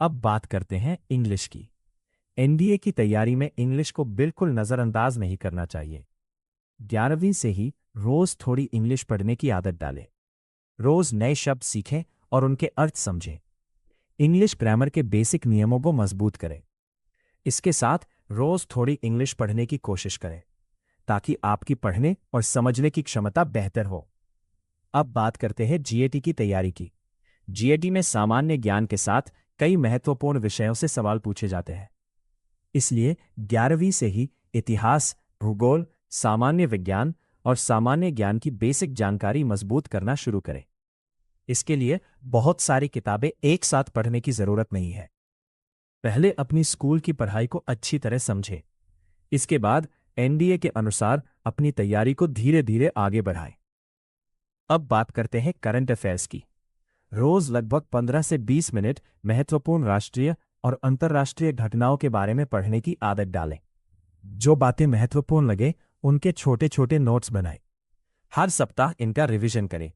अब बात करते हैं इंग्लिश की। एनडीए की तैयारी में इंग्लिश को बिल्कुल नजरअंदाज नहीं करना चाहिए। 11वीं से ही रोज थोड़ी इंग्लिश पढ़ने की आदत डालें। रोज नए शब्द सीखें और उनके अर्थ समझें। इंग्लिश ग्रामर के बेसिक नियमों को मजबूत करें। इसके साथ रोज थोड़ी इंग्लिश पढ़ने की कोशिश करें ताकि आपकी पढ़ने और समझने की क्षमता बेहतर हो। अब बात करते हैं जीएटी की तैयारी की। जीएटी में सामान्य ज्ञान के साथ कई महत्वपूर्ण विषयों से सवाल पूछे जाते हैं। इसलिए 11वीं से ही इतिहास, भूगोल, सामान्य विज्ञान और सामान्य ज्ञान की बेसिक जानकारी मजबूत करना शुरू करें। इसके लिए बहुत सारी किताबें एक साथ पढ़ने की जरूरत नहीं है। पहले अपनी स्कूल की पढ़ाई को अच्छी तरह समझें। इसके बाद एनडीए के अनुसार अपनी तैयारी को धीरे धीरे आगे बढ़ाएं। अब बात करते हैं करंट अफेयर्स की। रोज लगभग 15 से 20 मिनट महत्वपूर्ण राष्ट्रीय और अंतर्राष्ट्रीय घटनाओं के बारे में पढ़ने की आदत डालें। जो बातें महत्वपूर्ण लगे उनके छोटे छोटे नोट्स बनाएं। हर सप्ताह इनका रिवीजन करें।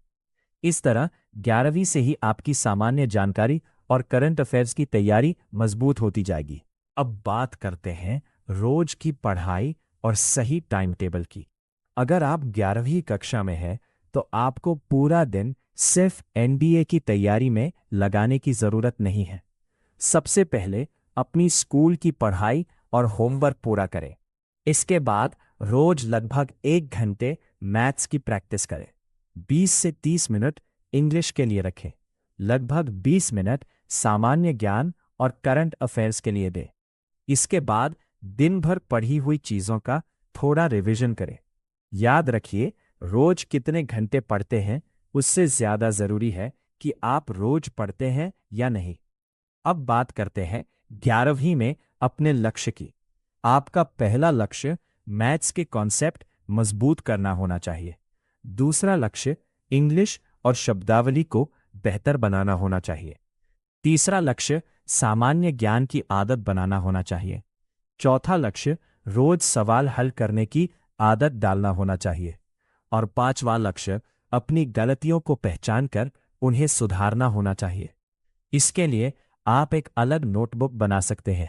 इस तरह 11वीं से ही आपकी सामान्य जानकारी और करंट अफेयर्स की तैयारी मजबूत होती जाएगी। अब बात करते हैं रोज की पढ़ाई और सही टाइम टेबल की। अगर आप 11वीं कक्षा में हैं तो आपको पूरा दिन सिर्फ एनडीए की तैयारी में लगाने की जरूरत नहीं है। सबसे पहले अपनी स्कूल की पढ़ाई और होमवर्क पूरा करें। इसके बाद रोज लगभग 1 घंटे मैथ्स की प्रैक्टिस करें। 20 से 30 मिनट इंग्लिश के लिए रखें। लगभग 20 मिनट सामान्य ज्ञान और करंट अफेयर्स के लिए दें। इसके बाद दिन भर पढ़ी हुई चीजों का थोड़ा रिवीजन करें। याद रखिए, रोज कितने घंटे पढ़ते हैं उससे ज्यादा जरूरी है कि आप रोज पढ़ते हैं या नहीं। अब बात करते हैं 11वीं में अपने लक्ष्य की। आपका पहला लक्ष्य मैथ्स के कॉन्सेप्ट मजबूत करना होना चाहिए। दूसरा लक्ष्य इंग्लिश और शब्दावली को बेहतर बनाना होना चाहिए। तीसरा लक्ष्य सामान्य ज्ञान की आदत बनाना होना चाहिए। चौथा लक्ष्य रोज सवाल हल करने की आदत डालना होना चाहिए। और पांचवा लक्ष्य अपनी गलतियों को पहचान कर उन्हें सुधारना होना चाहिए। इसके लिए आप एक अलग नोटबुक बना सकते हैं।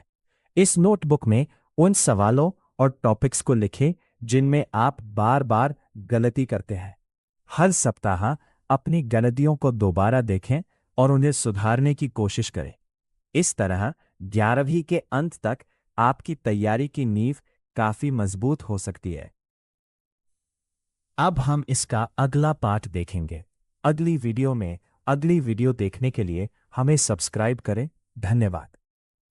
इस नोटबुक में उन सवालों और टॉपिक्स को लिखें जिनमें आप बार बार गलती करते हैं। हर सप्ताह अपनी गलतियों को दोबारा देखें और उन्हें सुधारने की कोशिश करें। इस तरह 11वीं के अंत तक आपकी तैयारी की नींव काफी मजबूत हो सकती है। अब हम इसका अगला पार्ट देखेंगे। अगली वीडियो देखने के लिए हमें सब्सक्राइब करें। धन्यवाद।